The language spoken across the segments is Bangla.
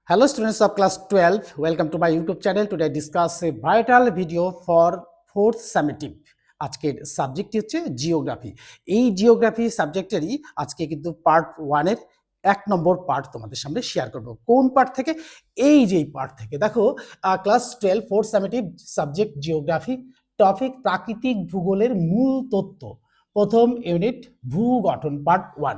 Hello students of class 12, welcome to my YouTube channel. Today I discuss a vital video for 4th summative. আজকের সাবজেক্টটি হচ্ছে জিওগ্রাফি। এই জিওগ্রাফি সাবজেক্টেরই আজকে কিন্তু পার্ট 1 এর 1 নম্বর পার্ট তোমাদের সামনে শেয়ার করব। কোন পার্ট থেকে? এই যে পার্ট থেকে। দেখো class 12 4th summative subject geography, topic প্রাকৃতিক ভূগোলের মূল তত্ত্ব। প্রথম ইউনিট ভূ গঠন পার্ট 1।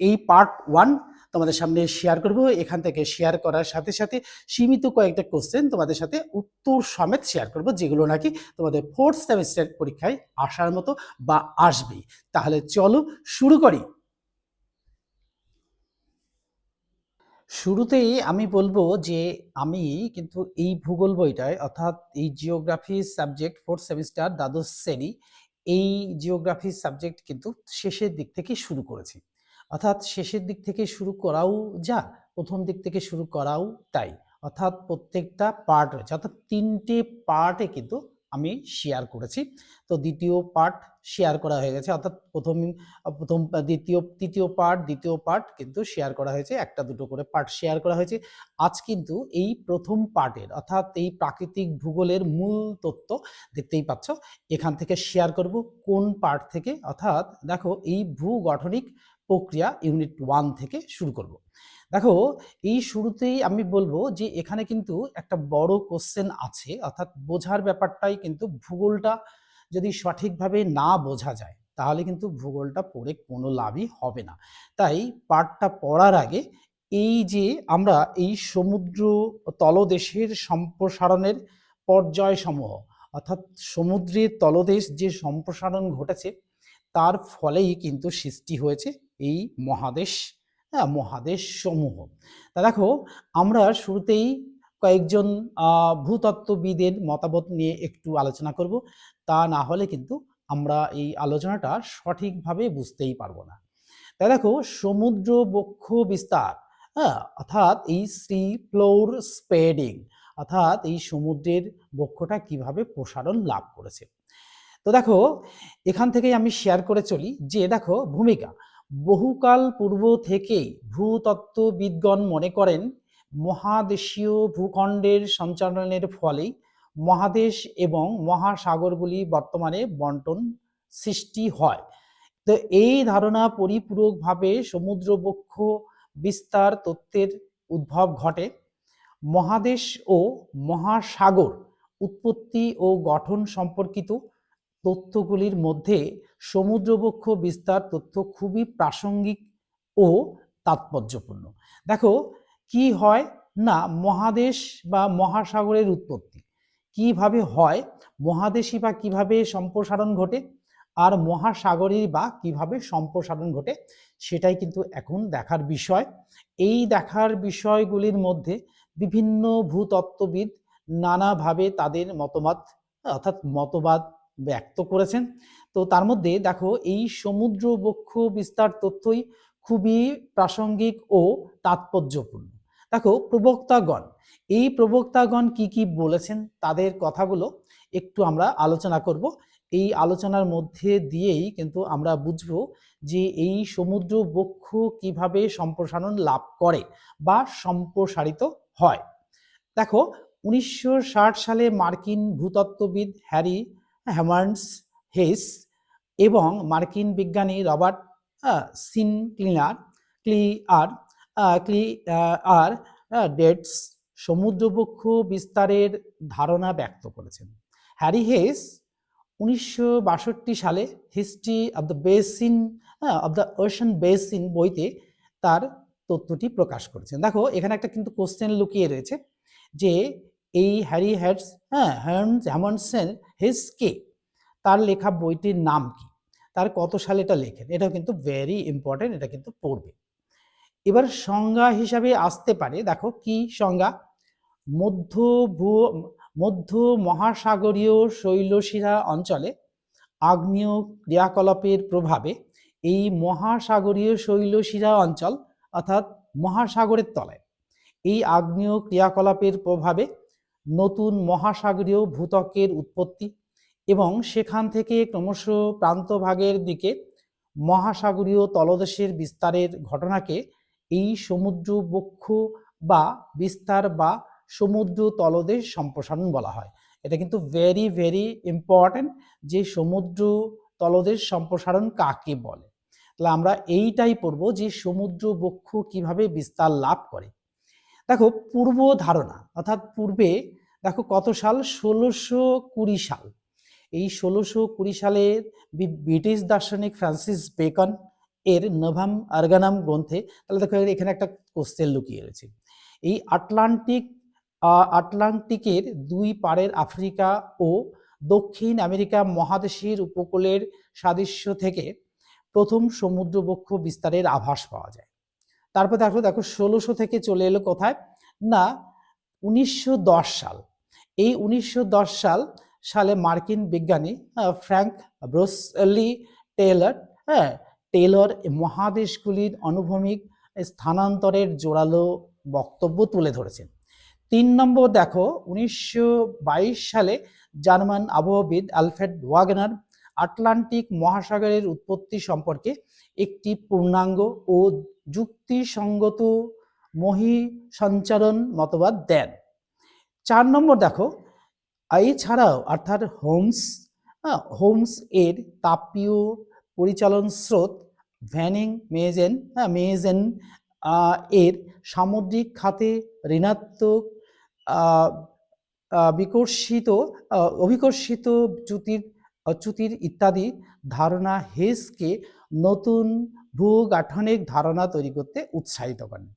এই পার্ট 1 তোমাদের সামনে শেয়ার করব। এখান থেকে শেয়ার করার সাথে সাথে সীমিত কয়েকটা কোশ্চেন তোমাদের সাথে উত্তর সমেত শেয়ার করব, যেগুলো নাকি তোমাদের 4th সেমিস্টার পরীক্ষায় আসার মতো বা আসবেই। তাহলে চলো শুরু করি। শুরুতেই আমি বলবো যে আমি কিন্তু এই ভূগোল বইটায়, অর্থাৎ এই জিওগ্রাফি সাবজেক্ট 4th সেমিস্টার দ্বাদশ শ্রেণী, এই জিওগ্রাফি সাবজেক্ট কিন্তু শেষের দিক থেকে শুরু করেছি। অর্থাৎ শেষের দিক থেকে শুরু করাও যা, প্রথম দিক থেকে শুরু করাও তাই। অর্থাৎ প্রত্যেকটা পার্ট রয়েছে, অর্থাৎ 3টে পার্টে কিন্তু আমি শেয়ার করেছি। তো দ্বিতীয় পার্ট শেয়ার করা হয়ে গেছে, অর্থাৎ প্রথম তৃতীয় পার্ট কিন্তু শেয়ার করা হয়েছে, একটা দুটো করে পার্ট শেয়ার করা হয়েছে। আজ কিন্তু এই প্রথম পার্টের, অর্থাৎ এই প্রাকৃতিক ভূগোলের মূল তত্ত্ব দেখতেই পাচ্ছ, এখান থেকে শেয়ার করব। কোন পার্ট থেকে? অর্থাৎ দেখো এই ভূগঠনিক প্রক্রিয়া ইউনিট 1 থেকে শুরু করব। দেখো এই শুরুতেই আমি বলবো যে এখানে কিন্তু একটা বড় কোশ্চেন আছে, অর্থাৎ বোঝার ব্যাপারটাই কিন্তু ভূগোলটা যদি সঠিকভাবে না বোঝা যায় তাহলে কিন্তু ভূগোলটা পড়ে কোনো লাভই হবে না। তাই পাঠটা পড়ার আগে এই যে আমরা এই সমুদ্র তলদেশের সম্প্রসারণের পর্যায়সমূহ, অর্থাৎ সমুদ্রের তলদেশ যে সম্প্রসারণ ঘটেছে তার ফলেই কিন্তু সৃষ্টি হয়েছে এই মহাদেশ, মহাদেশ সমূহ। তা দেখো আমরা শুরুতেই কয়েকজন ভূতত্ত্ববিদের মতামত নিয়ে একটু আলোচনা করব, তা না হলে কিন্তু আমরা এই আলোচনাটা সঠিকভাবে বুঝতেই পারবো না। তাই দেখো সমুদ্র বক্ষ বিস্তার, অর্থাৎ এই সি ফ্লোর স্প্রেডিং, অর্থাৎ এই সমুদ্রের বক্ষটা কিভাবে প্রসারণ লাভ করেছে। তো দেখো এখান থেকেই আমি শেয়ার করে চলি যে দেখো ভূমিকা, বহুকাল পূর্ব থেকেই ভূতত্ত্ববিদগণ মনে করেন মহাদেশীয় ভূখণ্ডের সঞ্চালনের ফলেই মহাদেশ এবং মহাসাগরগুলি বর্তমানে বন্টন সৃষ্টি হয়। তো এই ধারণা পরিপূরকভাবে সমুদ্রবক্ষ বিস্তার তত্ত্বের উদ্ভব ঘটে। মহাদেশ ও মহাসাগর উৎপত্তি ও গঠন সম্পর্কিত তথ্যগুলির মধ্যে সমুদ্রবক্ষ বিস্তার তথ্য খুবই প্রাসঙ্গিক ও তাৎপর্যপূর্ণ। দেখো কি হয় না, মহাদেশ বা মহাসাগরের উৎপত্তি কিভাবে হয়, মহাদেশই বা কিভাবে সম্প্রসারণ ঘটে, আর মহাসাগরের বা কিভাবে সম্প্রসারণ ঘটে, সেটাই কিন্তু এখন দেখার বিষয়। এই দেখার বিষয়গুলির মধ্যে বিভিন্ন ভূতত্ত্ববিদ নানাভাবে তাদের মতবাদ ব্যক্ত করেছেন। তো তার মধ্যে দেখো এই সমুদ্র বক্ষ বিস্তার তথ্যই খুবই প্রাসঙ্গিক ও তাৎপর্যপূর্ণ। দেখো এই প্রবক্তাগণ কি কি বলেছেন তাদের কথাগুলো একটু আমরা আলোচনা করব। এই আলোচনার মধ্যে দিয়েই কিন্তু আমরা বুঝবো যে এই সমুদ্র বক্ষ কিভাবে সম্প্রসারণ লাভ করে বা সম্প্রসারিত হয়। দেখো 1960 সালে মার্কিন ভূতত্ত্ববিদ হ্যারি হ্যামার্স হেস এবং মার্কিন বিজ্ঞানী রবার্ট সিনক্লিয়ার ক্লিয়ার ক্লিয়ার ডেটস সমুদ্রবক্ষ বিস্তারের ধারণা ব্যক্ত করেছেন। হ্যারি হেস 1962 সালে history of the basin of the ocean basin বইতে তার তথ্যটি প্রকাশ করেছেন। দেখো এখানে একটা কিন্তু কোশ্চেন লুকিয়ে রয়েছে যে এই হ্যারি হ্যামার্সেন হেস কে, তার লেখা বইটির নাম কি, তার কত সালে এটা লেখেন, এটাও কিন্তু ভেরি ইম্পর্টেন্ট, এটা কিন্তু পড়বে। এবার সংজ্ঞা হিসাবে আসতে পারে, দেখো কি সংজ্ঞা, মধ্য মহাসাগরীয় শৈলশিরা অঞ্চলে আগ্নেয় ক্রিয়াকলাপের প্রভাবে এই মহাসাগরীয় শৈলশিরা অঞ্চল, অর্থাৎ মহাসাগরের তলায় এই আগ্নেয় ক্রিয়াকলাপের প্রভাবে নতুন মহাসাগরীয় ভূত্বকের উৎপত্তি এবং সেখান থেকে ক্রমশ প্রান্তভাগের দিকে মহাসাগরীয় তলদেশের বিস্তারের ঘটনাকে এই সমুদ্র বক্ষ বা বিস্তার বা সমুদ্র তলদেশ সম্প্রসারণ বলা হয়। এটা কিন্তু ভেরি ভেরি ইম্পর্টেন্ট যে সমুদ্র তলদেশ সম্প্রসারণ কাকে বলে। তাহলে আমরা এইটাই পড়বো যে সমুদ্র বক্ষ কিভাবে বিস্তার লাভ করে। দেখো পূর্ব ধারণা অর্থাৎ পূর্বে দেখো কত সাল 1620 সাল। এই 1620 সালে ব্রিটিশ দার্শনিক ফ্রান্সিস বেকন এর নভাম আর্গানাম গ্রন্থে, তাহলে দেখো এখানে একটা কোশ্চেন লুকিয়ে রয়েছে। এই আটলান্টিকের দুই পাড়ের আফ্রিকা ও দক্ষিণ আমেরিকা মহাদেশের উপকূলের সাদৃশ্য থেকে প্রথম সমুদ্রবক্ষ বিস্তারের আভাস পাওয়া যায়। তারপর দেখো দেখো 1600 থেকে চলে এলো কোথায় না 1910 সাল। এই 1910 সালে মার্কিন বিজ্ঞানী ফ্র্যাঙ্ক ব্রুসলি টেইলর টেইলর মহাদেশগুলির অনুভূমিক স্থানান্তরের জোরালো বক্তব্য তুলে ধরেছেন। 3 নম্বর দেখো 1922 সালে জার্মান আবহবিদ আলফ্রেড ওয়াগনার আটলান্টিক মহাসাগরের উৎপত্তি সম্পর্কে একটি পূর্ণাঙ্গ ও যুক্তিসঙ্গত মহিসঞ্চারণ মতবাদ দেন। 4 নম্বর দেখো এছাড়াও অর্থাৎ হোমস এর তাপীয় পরিচালন স্রোত ভ্যানিং মেজেন এর সামুদ্রিক খাতে ঋণাত্মক অভিকর্ষিত চ্যুতির ইত্যাদি ধারণা হেসকে নতুন ভূগাঠনিক ধারণা তৈরি করতে উৎসাহিত করেন।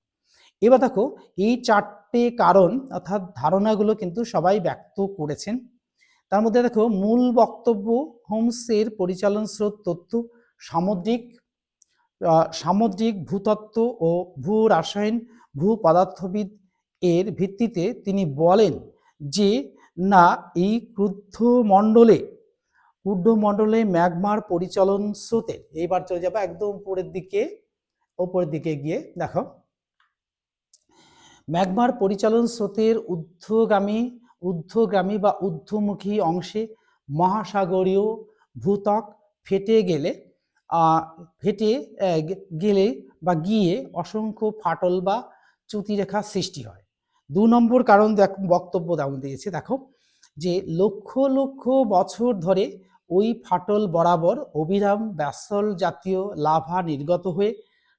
এবার দেখো এই 4টে কারণ অর্থাৎ ধারণাগুলো কিন্তু সবাই ব্যক্ত করেছেন। তার মধ্যে দেখো মূল বক্তব্য হোমসের পরিচালন স্রোত তথ্য সামুদ্রিক ভূতত্ত্ব ও ভূ রসায়ন ভূ পদার্থবিদ এর ভিত্তিতে তিনি বলেন যে না এই ক্রুদ্ধমণ্ডলে ম্যাগমার পরিচালন স্রোতের, এইবার চলে যাবো একদম উপরের দিকে গিয়ে দেখো ম্যাগমার পরিচালন স্রোতের ঊর্ধ্বগামী বা ঊর্ধ্বমুখী অংশে মহাসাগরীয় ভূত্বক ফেটে গেলে বা গিয়ে অসংখ্য ফাটল বা চ্যুতিরেখা সৃষ্টি হয়। 2 নম্বর কারণ বক্তব্য দিয়েছে দেখো যে লক্ষ লক্ষ বছর ধরে ওই ফাটল বরাবর অবিরাম ব্যাসল্ট জাতীয় লাভা নির্গত হয়ে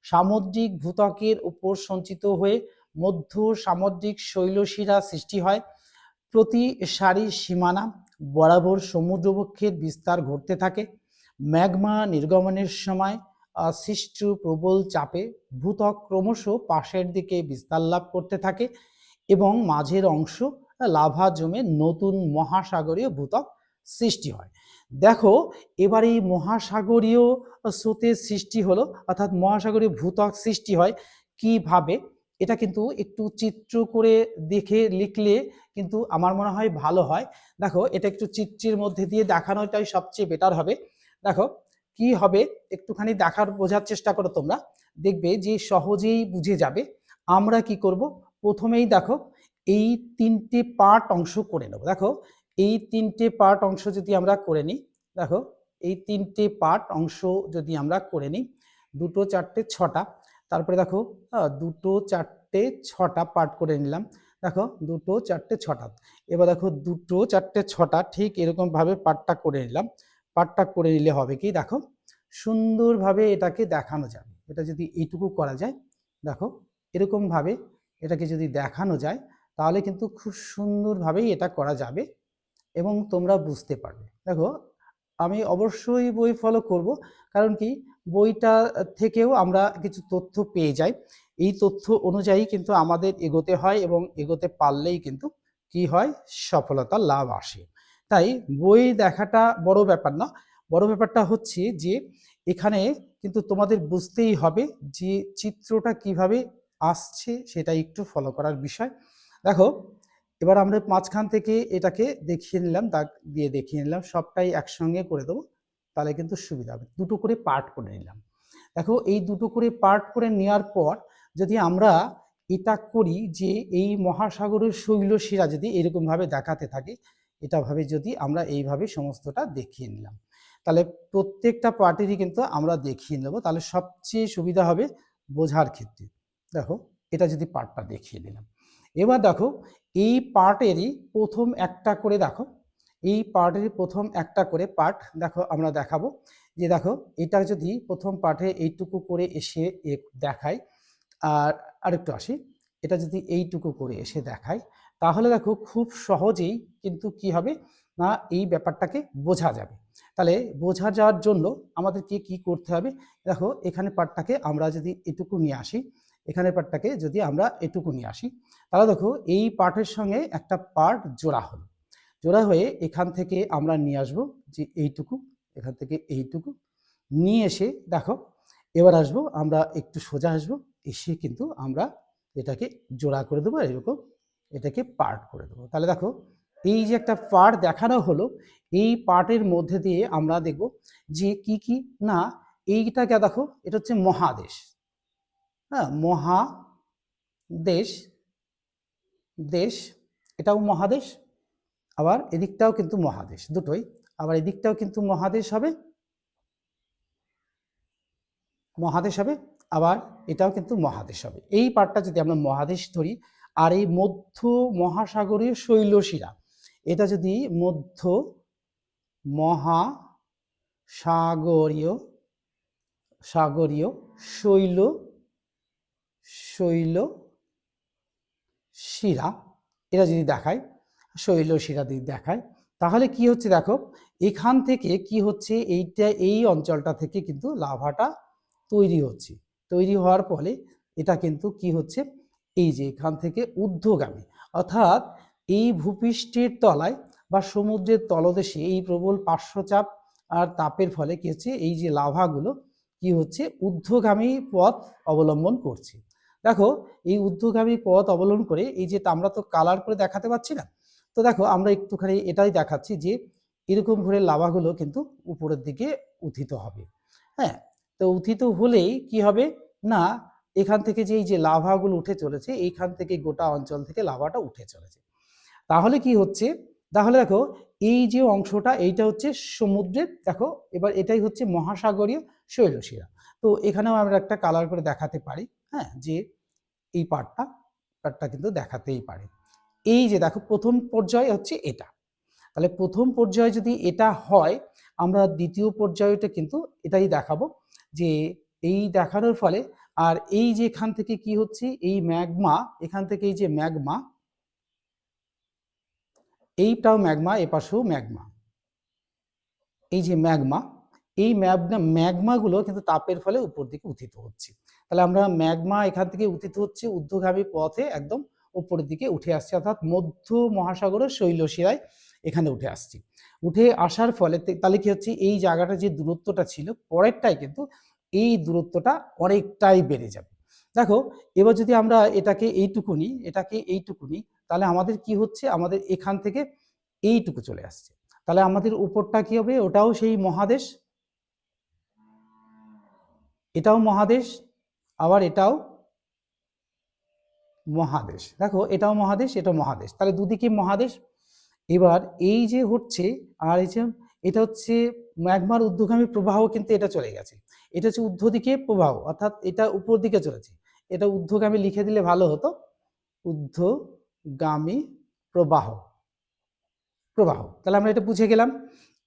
সামুদ্রিক ভূত্বকের উপর সঞ্চিত হয়ে মধ্য সামুদ্রিক শৈলশিরা সৃষ্টি হয়। প্রতি সারি সীমানা বরাবর সমুদ্রবক্ষের বিস্তার ঘটতে থাকে। ম্যাগমা নির্গমনের সময় সৃষ্ট প্রবল চাপে ভূত্বক ক্রমশ পাশের দিকে বিস্তার লাভ করতে থাকে এবং মাঝের অংশ লাভা জমে নতুন মহাসাগরীয় ভূত্বক সৃষ্টি হয়। দেখো এবার এই মহাসাগরীয় স্রোতের সৃষ্টি হলো অর্থাৎ মহাসাগরীয় ভূত্বক সৃষ্টি হয় কিভাবে, এটা কিন্তু একটু চিত্র করে দেখে লিখলে কিন্তু আমার মনে হয় ভালো হয়। দেখো এটা একটু চিত্রের মধ্যে দিয়ে দেখানোটাই সবচেয়ে বেটার হবে। দেখো কি হবে একটুখানি বোঝার চেষ্টা করো, তোমরা দেখবে যে সহজেই বুঝে যাবে। আমরা কি করব, প্রথমেই দেখো এই 3টে পার্ট অংশ করে নেব। দেখো এই 3টে পার্ট অংশ যদি আমরা করে নিই, দেখো এই 3টে পার্ট অংশ যদি আমরা করে নিই, 2 4 6টা, তারপরে দেখো 2 4 6টা পার্ট করে নিলাম। দেখো 2 4 6টা, এবার দেখো 2 4 6টা ঠিক এরকম ভাবে পার্টটা করে নিলাম। পার্টটা করে নিলে হবে কি, দেখো সুন্দরভাবে এটাকে দেখানো যাবে। এটা যদি এইটুকু করা যায়, দেখো এরকম ভাবে এটাকে যদি দেখানো যায় তাহলে কিন্তু খুব সুন্দরভাবেই এটা করা যাবে এবং তোমরা বুঝতে পারবে। দেখো আমি অবশ্যই বই ফলো করব, কারণ কি বইটা থেকেও আমরা কিছু তথ্য পেয়ে যাই। এই তথ্য অনুযায়ী কিন্তু আমাদের এগোতে হয় এবং এগোতে পারলেই কিন্তু কি হয়, সফলতা লাভ আসে। তাই বই দেখাটা বড় ব্যাপার না, বড় ব্যাপারটা হচ্ছে যে এখানে কিন্তু তোমাদের বুঝতেই হবে যে চিত্রটা কিভাবে আসছে সেটা একটু ফলো করার বিষয়। দেখো এবার আমরা মাঝখান থেকে এটাকে দেখিয়ে নিলাম, দাগ দিয়ে দেখিয়ে নিলাম, সবটাই একসঙ্গে করে দেবো তাহলে কিন্তু সুবিধা হবে। 2টো করে পার্ট করে নিলাম। দেখো এই 2টো করে পার্ট করে নেওয়ার পর যদি আমরা এটা করি যে এই মহাসাগরের শৈলশিরা যদি এরকমভাবে দেখাতে থাকে, এটা ভাবে যদি আমরা এইভাবে সমস্তটা দেখিয়ে নিলাম, তাহলে প্রত্যেকটা পার্টেরই কিন্তু আমরা দেখিয়ে নেব, তাহলে সবচেয়ে সুবিধা হবে বোঝার ক্ষেত্রে। দেখো এটা যদি পার্টটা দেখিয়ে দিলাম। এবার দেখো এই পার্টেরই প্রথম একটা করে দেখো, এই পার্টেরই প্রথম একটা করে পার্ট দেখো আমরা দেখাবো যে দেখো এটা যদি প্রথম পার্টে এইটুকু করে এসে দেখায়, আর আরেকটু আসি, এটা যদি এইটুকু করে এসে দেখায় তাহলে দেখো খুব সহজেই কিন্তু কি হবে না এই ব্যাপারটাকে বোঝা যাবে। তাহলে বোঝা যাওয়ার জন্য আমাদেরকে কি করতে হবে, দেখো এখানে পার্টটাকে আমরা যদি এটুকু নিয়ে আসি, এখানে পার্টটাকে যদি আমরা এটুকু নিয়ে আসি, তাহলে দেখো এই পার্টের সঙ্গে একটা পার্ট জোড়া হলো, জোড়া হয়ে এখান থেকে আমরা নিয়ে আসবো যে এইটুকু, এখান থেকে এইটুকু নিয়ে এসে দেখো এবার আসবো আমরা একটু সোজা আসবো, এসে কিন্তু আমরা এটাকে জোড়া করে দেবো, এরকম এটাকে পার্ট করে দেবো। তাহলে দেখো এই যে একটা পার্ট দেখানো হলো, এই পার্টের মধ্যে দিয়ে আমরা দেখব যে কি কি না, এইটাকে দেখো এটা হচ্ছে মহাদেশ, হ্যাঁ মহাদেশ, দেশ এটাও মহাদেশ, আবার এদিকটাও কিন্তু মহাদেশ দুটোই, আবার এদিকটাও কিন্তু মহাদেশ হবে, মহাদেশ হবে, আবার এটাও কিন্তু মহাদেশ হবে। এই পার্টটা যদি আমরা মহাদেশ ধরি, আর এই মধ্য মহাসাগরীয় শৈলশিরা, এটা যদি মধ্য মহাসাগরীয় সাগরীয় শৈল শৈল শিরা, এটা যদি দেখায় শৈল শিরা যদি দেখায়, তাহলে কি হচ্ছে দেখো এখান থেকে কি হচ্ছে এইটা এই অঞ্চলটা থেকে কিন্তু লাভাটা তৈরি হচ্ছে, তৈরি হওয়ার ফলে এটা কিন্তু কি হচ্ছে এই যে এখান থেকে ঊর্ধ্বগামী, অর্থাৎ এই ভূপৃষ্ঠের তলায় বা সমুদ্রের তলদেশে এই প্রবল পার্শ্বচাপ আর তাপের ফলে কি হচ্ছে এই যে লাভাগুলো কি হচ্ছে ঊর্ধ্বগামী পথ অবলম্বন করছে। দেখো এই ঊর্ধ্বগামী পথ অবলম্বন করে এই যে আমরা তো কালার করে দেখাতে পারছি না, তো দেখো আমরা একটুখানি এটাই দেখাচ্ছি যে এরকম করে লাভাগুলো কিন্তু উপরের দিকে উত্থিত হবে। হ্যাঁ, তো উত্থিত হলেই কি হবে না এখান থেকে যে এই যে লাভাগুলো উঠে চলেছে, এইখান থেকে গোটা অঞ্চল থেকে লাভাটা উঠে চলেছে। তাহলে কি হচ্ছে, তাহলে দেখো এই যে অংশটা এইটা হচ্ছে সমুদ্রের, দেখো এবার এটাই হচ্ছে মহাসাগরীয় শৈলশিরা। তো এখানেও আমরা একটা কালার করে দেখাতে পারি, হ্যাঁ, যে এই পার্টটা কিন্তু দেখাতেই পারে। এই যে দেখো প্রথম পর্যায়ে হচ্ছে এটা, তাহলে প্রথম পর্যায়ে যদি এটা হয়, আমরা দ্বিতীয় পর্যায়টা কিন্তু এটাই দেখাবো যে এই দেখানোর ফলে, আর এই যে এখান থেকে কি হচ্ছে এই ম্যাগমা, এখান থেকে এই যে ম্যাগমা, এইটাও ম্যাগমা, এপাশেও ম্যাগমা, এই যে ম্যাগমা, এই ম্যাগমাগুলো কিন্তু তাপের ফলে উপর দিকে উত্থিত হচ্ছে। তাহলে আমরা ম্যাগমা এখান থেকে উত্থিত হচ্ছে ঊর্ধ্বগামী পথে একদম উপরের দিকে উঠে আসছে, অর্থাৎ মধ্য মহাসাগরের শৈলশিরায় এখানে উঠে আসছি। উঠে আসার ফলে তাহলে কি হচ্ছে এই জায়গাটা যে দূরত্বটা ছিল পরেরটাই কিন্তু এই দূরত্বটা অনেকটাই বেড়ে যাবে। দেখো এবার যদি আমরা এটাকে এইটুকুনি, এটাকে এইটুকুনি, তাহলে আমাদের কি হচ্ছে আমাদের এখান থেকে এইটুকু চলে আসছে, তাহলে আমাদের উপরটা কি হবে ওটাও সেই মহাদেশ, এটাও মহাদেশ, আবার এটাও মহাদেশ, দেখো এটাও মহাদেশ এটাও মহাদেশ, তাহলে দুদিকে মহাদেশ। এবার এই যে হচ্ছে আর এই যে এটা হচ্ছে ম্যাগমার ঊর্ধ্বগামী প্রবাহ, কিন্তু এটা চলে গেছে, এটা হচ্ছে ঊর্ধ্ব দিকে প্রবাহ, অর্থাৎ এটা উপর দিকে চলেছে, এটা ঊর্ধ্বগামী লিখে দিলে ভালো হতো, ঊর্ধ্বগামী প্রবাহ, প্রবাহ, তাহলে আমরা এটা বুঝে গেলাম।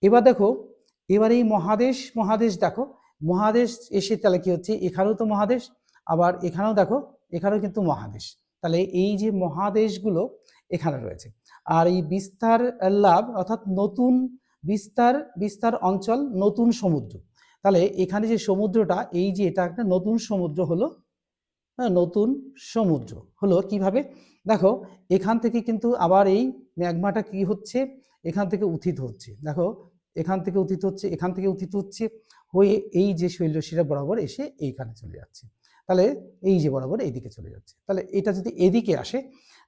এবার দেখো এবার এই মহাদেশ মহাদেশ দেখো মহাদেশ এসে তাহলে কি হচ্ছে এখানেও তো মহাদেশ, আবার এখানেও দেখো এখানেও কিন্তু মহাদেশ, তাহলে এই যে মহাদেশগুলো এখানে রয়েছে। আর এই বিস্তার লাভ অর্থাৎ নতুন বিস্তার, বিস্তার অঞ্চল নতুন সমুদ্র, তাহলে এখানে যে সমুদ্রটা এই যে এটা একটা নতুন সমুদ্র হলো, হ্যাঁ নতুন সমুদ্র হলো কিভাবে, দেখো এখান থেকে কিন্তু আবার এই ম্যাগমাটা কি হচ্ছে এখান থেকে উত্থিত হচ্ছে, দেখো এখান থেকে উত্থিত হচ্ছে, এখান থেকে উত্থিত হচ্ছে হয়ে এই যে শৈলশিরা বরাবর এসে এইখানে চলে যাচ্ছে, তাহলে এই যে বরাবর এইদিকে চলে যাচ্ছে, তাহলে এটা যদি এদিকে আসে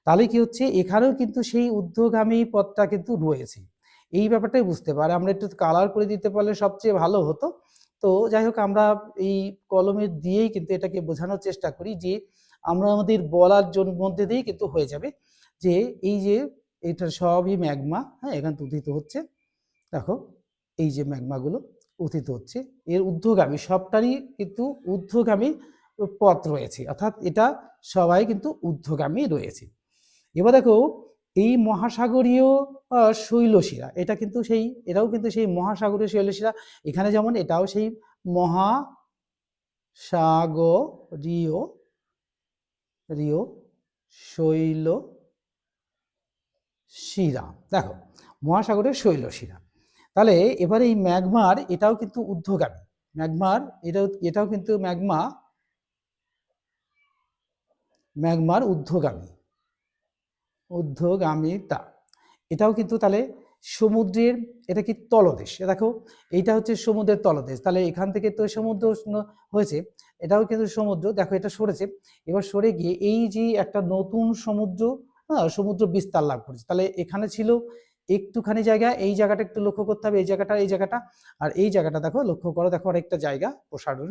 তাহলে কি হচ্ছে এখানেও কিন্তু সেই ঊর্ধ্বগামী পথটা কিন্তু রয়েছে। এই ব্যাপারটাই বুঝতে পারে, আমরা একটু কালার করে দিতে পারলে সবচেয়ে ভালো হতো। তো যাই হোক আমরা এই কলমের দিয়েই কিন্তু এটাকে বোঝানোর চেষ্টা করি যে আমরা আমাদের বলার মধ্যে দিয়েই কিন্তু হয়ে যাবে যে এই যে এটা সবই ম্যাগমা, হ্যাঁ এখান থেকে উত্থিত হচ্ছে, দেখো এই যে ম্যাগমাগুলো উত্থিত হচ্ছে এর ঊর্ধ্বগামী সবটারই কিন্তু ঊর্ধ্বগামী পথ রয়েছে, অর্থাৎ এটা সবাই কিন্তু ঊর্ধ্বগামী রয়েছে। এবার দেখো এই মহাসাগরীয় শৈলশিরা, এটাও কিন্তু সেই মহাসাগরীয় শৈলশিরা। এখানে যেমন এটাও সেই মহাসাগরীয় শৈলশিরা। দেখো মহাসাগরীয় শৈলশিরা। তাহলে এবার এই ম্যাগমার এটাও কিন্তু ঊর্ধ্বগামী, এটাও কিন্তু ম্যাগমার ঊর্ধ্বগামিতা। এটাও কিন্তু তাহলে সমুদ্রের, এটা কি তলদেশ, দেখো এইটা হচ্ছে সমুদ্রের তলদেশ, তাহলে এখান থেকে তো সমুদ্র হয়েছে, এটাও কিন্তু সমুদ্র, দেখো এটা সরেছে, এবার সরে গিয়ে এই যে একটা নতুন সমুদ্র, সমুদ্র বিস্তার লাভ করেছে। তাহলে এখানে ছিল একটুখানি জায়গা, এই জায়গাটা একটু লক্ষ্য করতে হবে, এই জায়গাটা আর এই জায়গাটা দেখো, লক্ষ্য করো, দেখো অনেকটা জায়গা প্রসারণ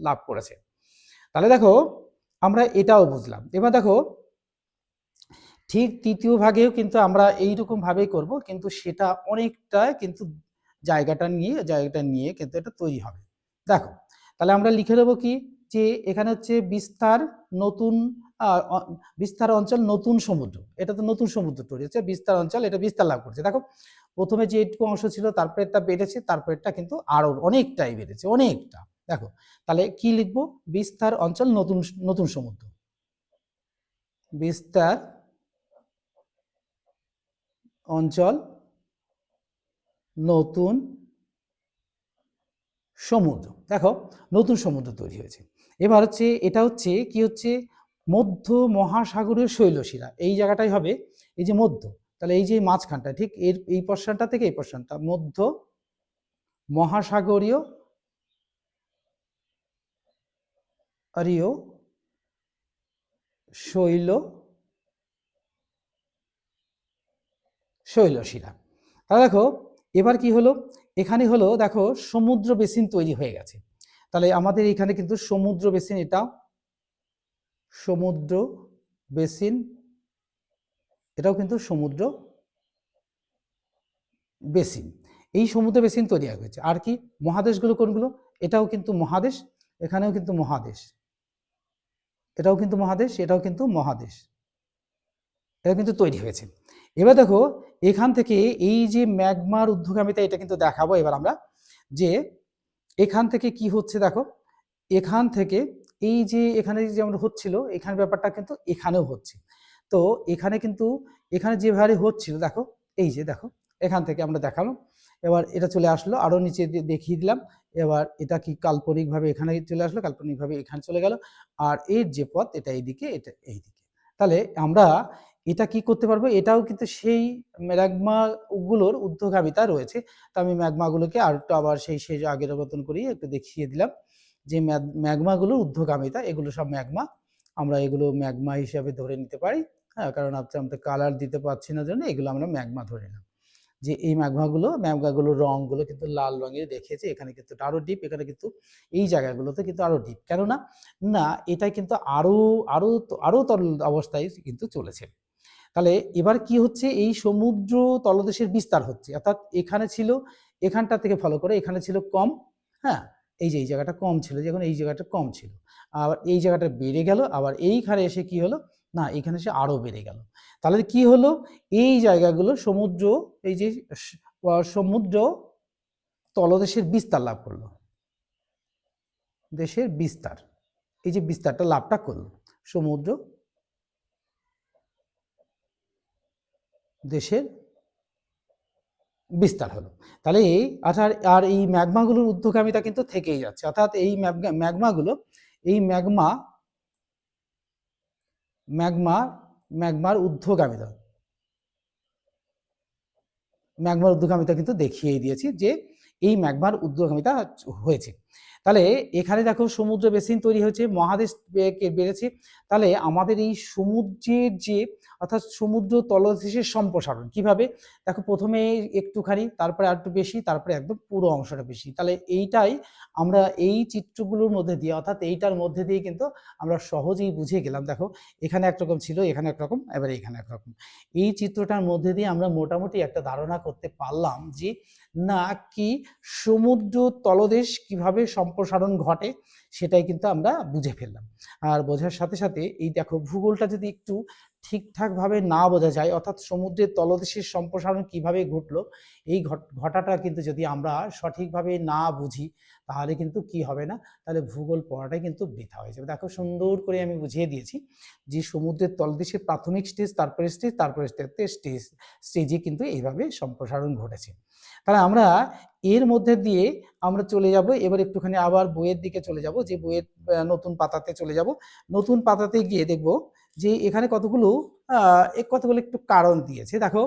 লাভ করেছে। তাহলে দেখো আমরা এটাও বুঝলাম। এবার দেখো ঠিক তৃতীয় ভাগেও কিন্তু আমরা এইরকম ভাবেই করব, কিন্তু সেটা অনেকটা কিন্তু জায়গাটা নিয়ে কিন্তু এটা তৈরি হবে। দেখো তাহলে আমরা লিখে দেবো কি, যে এখানে হচ্ছে বিস্তার অঞ্চল নতুন সমুদ্র, এটা তো নতুন সমুদ্র তৈরি হচ্ছে, বিস্তার অঞ্চল এটা বিস্তার লাভ করছে। দেখো প্রথমে যে একটু অংশ ছিল, তারপরেরটা বেড়েছে, তারপরেরটা কিন্তু আরো অনেকটাই বেড়েছে, অনেকটা। দেখো তাহলে কি লিখবো, বিস্তার অঞ্চল নতুন সমুদ্র, বিস্তার অঞ্চল নতুন সমুদ্র। দেখো নতুন সমুদ্র তৈরি হয়েছে। এবার হচ্ছে এটা হচ্ছে কি, হচ্ছে মধ্য মহাসাগরীয় শৈলশিরা, এই জায়গাটাই হবে এই যে মধ্য, তাহলে এই যে মাঝখানটা, ঠিক এই পোর্শনটা থেকে এই পোর্শনটা মধ্য মহাসাগরীয় শৈলশিরা। তাহলে দেখো এবার কি হলো, এখানে হলো দেখো সমুদ্র বেসিন তৈরি হয়ে গেছে। তাহলে আমাদের এখানে কিন্তু সমুদ্র বেসিন, এটা সমুদ্র বেসিন, এটাও কিন্তু সমুদ্র বেসিন, এই সমুদ্র বেসিন তৈরি হয়েছে। আর কি মহাদেশগুলো কোনগুলো, এটাও কিন্তু মহাদেশ, এখানেও কিন্তু মহাদেশ, এটাও কিন্তু মহাদেশ, এটাও কিন্তু মহাদেশ, এটা কিন্তু তৈরি হয়েছে। এবার দেখো এখান থেকে এই যে ম্যাগমার ঊর্ধ্বগামিতা, এটা কিন্তু দেখাবো এবার আমরা, যে এখান থেকে কি হচ্ছে। দেখো এখান থেকে এই যে এখানে যেমন হচ্ছিল, এখানে ব্যাপারটা কিন্তু এখানেও হচ্ছে। তো এখানে যেভাবে হচ্ছিল, দেখো এই যে দেখো এখান থেকে আমরা দেখালাম, এবার এটা চলে আসলো আরো নিচে দেখিয়ে দিলাম। এবার এটা কি কাল্পনিকভাবে এখানে চলে আসলো, কাল্পনিকভাবে এখানে চলে গেল, আর এর যে পথ এটা এইদিকে, এটা এইদিকে। তাহলে আমরা এটা কি করতে পারবো, এটাও কিন্তু সেই ম্যাগমা গুলোর ঊর্ধ্বগামিতা রয়েছে। তো আমি ম্যাগমাগুলোকে আর একটু আবার সেই আগের মতন করি একটু দেখিয়ে দিলাম, যে ম্যাগমাগুলোর ঊর্ধ্বগামিতা, এগুলো সব ম্যাগমা, আমরা এগুলো ম্যাগমা হিসাবে ধরে নিতে পারি। হ্যাঁ, কারণ আমরা কালার দিতে পারছি না জন্য এগুলো আমরা ম্যাগমা ধরে নিলাম, যে এই ম্যাগমাগুলোর রঙগুলো কিন্তু লাল রঙের দেখিয়েছে, এখানে কিন্তু আরো ডিপ, এখানে কিন্তু এই জায়গাগুলোতে কিন্তু আরো ডিপ, কেননা না এটা কিন্তু আরো তরল অবস্থায় কিন্তু চলেছে। তাহলে এবার কি হচ্ছে, এই সমুদ্র তলদেশের বিস্তার হচ্ছে, অর্থাৎ এখানে ছিল, এখানটা থেকে ফলো করে এখানে ছিল কম, হ্যাঁ এই যে এই জায়গাটা কম ছিল, যখন এই জায়গাটা কম ছিল, আবার এই জায়গাটা বেড়ে গেল, আবার এইখানে এসে কি হলো, না এখানে এসে আরো বেড়ে গেল। তাহলে কি হলো, এই জায়গাগুলো এই যে সমুদ্র তলদেশের বিস্তার লাভ করলো, দেশের বিস্তার, এই যে বিস্তারটা লাভটা করলো, সমুদ্র দেশের বিস্তার হলো। তাহলে আর এই ম্যাগমাগুলোর ঊর্ধ্বগামিতা কিন্তু থেকেই যাচ্ছে, অর্থাৎ এই ম্যাগমার ঊর্ধ্বগামিতা কিন্তু দেখিয়ে দিয়েছি, যে এই ম্যাগমার ঊর্ধ্বগামিতা হয়েছে। তাহলে এখানে দেখো সমুদ্র বেসিন তৈরি হয়েছে, মহাদেশ বেড়েছে। তাহলে আমাদের এই সমুদ্রের যে, অর্থাৎ সমুদ্র তলদেশের সম্প্রসারণ কিভাবে, দেখো প্রথমে একটুখানি, তারপরে আর একটু বেশি, তারপরে একদম পুরো অংশটা বেশি। তাহলে এইটাই আমরা এই চিত্রগুলোর মধ্যে দিয়ে, অর্থাৎ এইটার মধ্যে দিয়ে কিন্তু আমরা সহজেই বুঝে গেলাম। দেখো এখানে একরকম ছিল, এখানে একরকম, এবার এখানে একরকম, এই চিত্রটার মধ্যে দিয়ে আমরা মোটামুটি একটা ধারণা করতে পারলাম, যে না কি সমুদ্র তলদেশ কিভাবে কিভাবে সম্প্রসারণ ঘটে সেটাই কিন্তু আমরা বুঝে ফেললাম। আর বোঝার সাথে সাথে এই দেখো ভূগোলটা যদি একটু ঠিকঠাকভাবে না বোঝা যায়, অর্থাৎ সমুদ্রের তলদেশের সম্প্রসারণ কিভাবে ঘটলো, এই ঘটাটা কিন্তু যদি আমরা সঠিকভাবে না বুঝি তাহলে কিন্তু কি হবে না, তাহলে ভূগোল পড়াটাই কিন্তু বৃথা হয়ে যাবে। দেখো সুন্দর করে আমি বুঝিয়ে দিয়েছি যে সমুদ্রের তলদেশের প্রাথমিক স্টেজ, তারপরে স্টেজ, তারপরে স্টেজে কিন্তু এইভাবে সম্প্রসারণ ঘটেছে। তাহলে আমরা এর মধ্যে দিয়ে আমরা চলে যাব এবার একটুখানি আবার বইয়ের দিকে চলে যাব, যে বইয়ের নতুন পাতাতে চলে যাব। নতুন পাতাতে গিয়ে দেখব যে এখানে কতগুলো একটু কারণ দিয়েছে। দেখো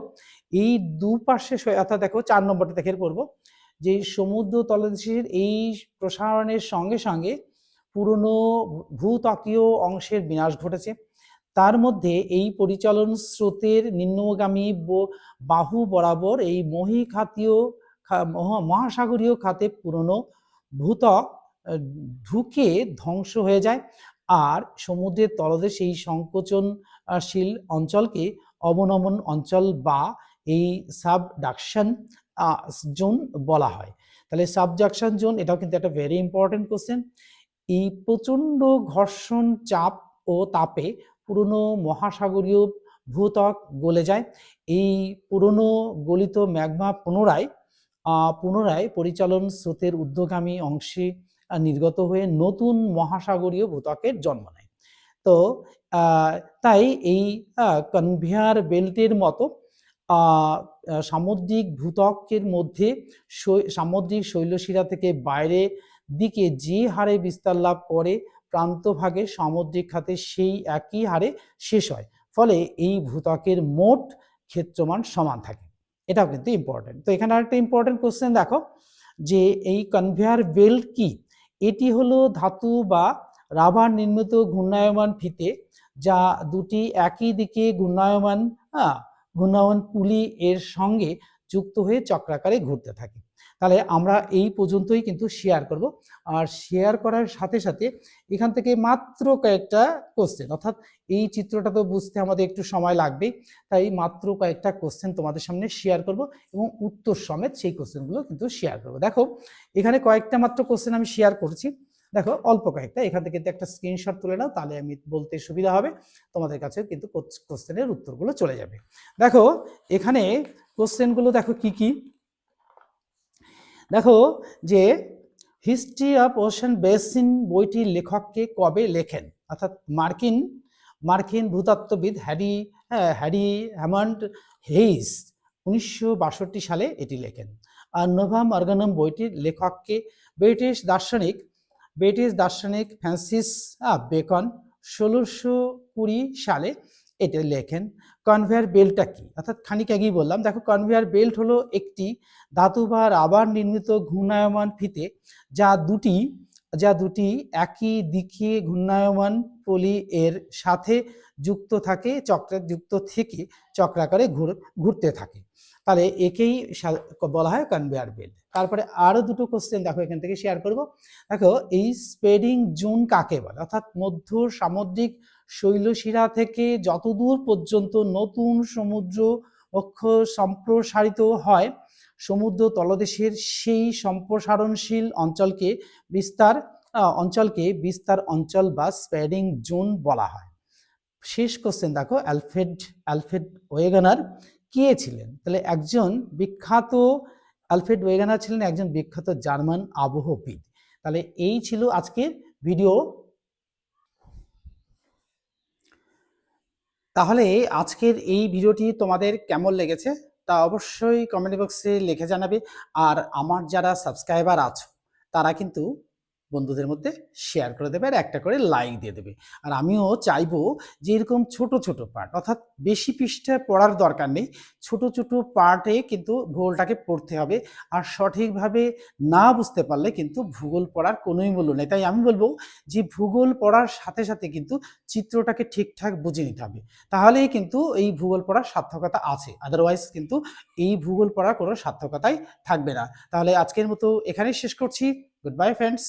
এই দুপাশে অর্থাৎ দেখো 4 নম্বরটা দেখে পড়ব যে সমুদ্র তলদেশের এই প্রসারণের সঙ্গে সঙ্গে পুরনো ভূত্বকীয় অংশের বিনাশ ঘটেছে। তার মধ্যে এই পরিচালন স্রোতের নিম্নগামী বাহু বরাবর এই মহাসাগরীয় খাতে পুরনো ভূত্বক ঢুকে ধ্বংস হয়ে যায়, আর সমুদ্রের তলদেশ এই সংকোচনশীল অঞ্চলকে অবনমন অঞ্চল বা এই সাবডাকশন জোন বলা হয়। তাহলে সাবডাকশন জোন এটাও কিন্তু একটা ভেরি ইম্পর্টেন্ট কোশ্চেন। এই প্রচণ্ড ঘর্ষণ চাপ ও তাপে পুরনো মহাসাগরীয় ভূত্বক গলে যায়। এই পুরনো গলিত ম্যাগমা পুনরায় পরিচালন স্রোতের ঊর্ধ্বগামী অংশে নির্গত হয়ে নতুন মহাসাগরীয় ভূত্বকের জন্ম নেয়। তো তাই এই কনভেয়ার বেল্টের মতো সামুদ্রিক ভূত্বকের মধ্যে সামুদ্রিক শৈলশিরা থেকে বাইরে দিকে যে হারে বিস্তার লাভ করে প্রান্তভাগে সামুদ্রিক খাতে সেই একই হারে শেষ হয়, ফলে এই ভূত্বকের মোট ক্ষেত্রমান সমান থাকে। এটাও কিন্তু ইম্পর্টেন্ট। তো এখানে আরেকটা ইম্পর্টেন্ট কোশ্চেন দেখো যে এই কনভেয়ার বেল্ট কি। এটি হলো ধাতু বা রাবার নির্মিত ঘূর্ণায়মান ফিতে, যা দুটি একই দিকে ঘূর্ণায়মান পুলি এর সঙ্গে যুক্ত হয়ে চক্রাকারে ঘুরতে থাকে। তাহলে আমরা এই পর্যন্তই কিন্তু শেয়ার করব। আর শেয়ার করার সাথে সাথে এখান থেকে মাত্র কয়েকটা কোশ্চেন, অর্থাৎ এই চিত্রটা তো বুঝতে আমাদের একটু সময় লাগবে, তাই মাত্র কয়েকটা কোশ্চেন তোমাদের সামনে শেয়ার করব এবং উত্তর সমেত সেই কোশ্চেনগুলো কিন্তু শেয়ার করব। দেখো এখানে কয়েকটা মাত্র কোশ্চেন আমি শেয়ার করছি, দেখো অল্প কয়েকটা, এখান থেকে কিন্তু একটা স্ক্রিনশট তুলে নাও, তাহলে আমি বলতে সুবিধা হবে, তোমাদের কাছে কিন্তু কোশ্চেনের উত্তরগুলো চলে যাবে। দেখো এখানে কোশ্চেনগুলো দেখো কি কি। দেখো যে হিস্ট্রি অফ ওশান বেসিন বইটির লেখককে কবে লেখেন, অর্থাৎ মার্কিন ভূতত্ত্ববিদ হ্যারি হ্যামন্ড হেইস 1962 সালে এটি লেখেন। আর নোভাম অর্গানাম বইটির লেখককে ব্রিটিশ দার্শনিক ফ্রান্সিস বেকন 1620 সালে এটা লেখেন। কনভেয়ার বেল্টটা কি, অর্থাৎ খানিক আগেই বললাম। দেখো কনভেয়ার বেল্ট হলো একটি ধাতু বা রাবার নির্মিত ঘূর্ণায়মান ফিতে যা দুটি একই দিকে ঘূর্ণায়মান পলি এর সাথে যুক্ত থেকে চক্রাকারে ঘুরতে থাকে। তাহলে একেই বলা হয় কনভেয়ার বেল্ট। তারপরে আরো দুটো কোশ্চেন দেখো এখান থেকে শেয়ার করব। দেখো এই স্প্রেডিং জোন কাকে বলে, অর্থাৎ মধ্য সামুদ্রিক শৈলশিরা থেকে যতদূর পর্যন্ত নতুন সমুদ্র অক্ষ সম্প্রসারিত হয় সমুদ্র তলদেশের সেই সম্প্রসারণশীল অঞ্চলকে বিস্তার অঞ্চল বা স্প্রেডিং জোন বলা হয়। শেষ কোশ্চেন দেখো অ্যালফ্রেড ওয়েগনার কে ছিলেন, তাহলে অ্যালফ্রেড ওয়েগনার ছিলেন একজন বিখ্যাত জার্মান আবহবিদ। তাহলে এই ছিল আজকের ভিডিও। তাহলে আজকের এই ভিডিওটি তোমাদের কেমন লেগেছে তা অবশ্যই কমেন্ট বক্সে লিখে জানাবে। আর আমার যারা সাবস্ক্রাইবার আছে তারা কিন্তু বন্ধুদের মধ্যে শেয়ার করে দেবে আর একটা করে লাইক দিয়ে দেবে। আর আমিও চাইবো যে এরকম ছোট ছোট পার্ট, অর্থাৎ বেশি পৃষ্ঠা পড়ার দরকার নেই, ছোট ছোট পার্টে কিন্তু ভূগোলটাকে পড়তে হবে। আর সঠিকভাবে না বুঝতে পারলে কিন্তু ভূগোল পড়ার কোনোই মূল্য নেই। তাই আমি বলবো যে ভূগোল পড়ার সাথে সাথে কিন্তু চিত্রটাকে ঠিকঠাক বুঝে নিতে হবে, তাহলেই কিন্তু এই ভূগোল পড়ার সার্থকতা আছে, আদারওয়াইজ কিন্তু এই ভূগোল পড়ার কোনো সার্থকতাই থাকবে না। তাহলে আজকের মতো এখানেই শেষ করছি। Good bye friends.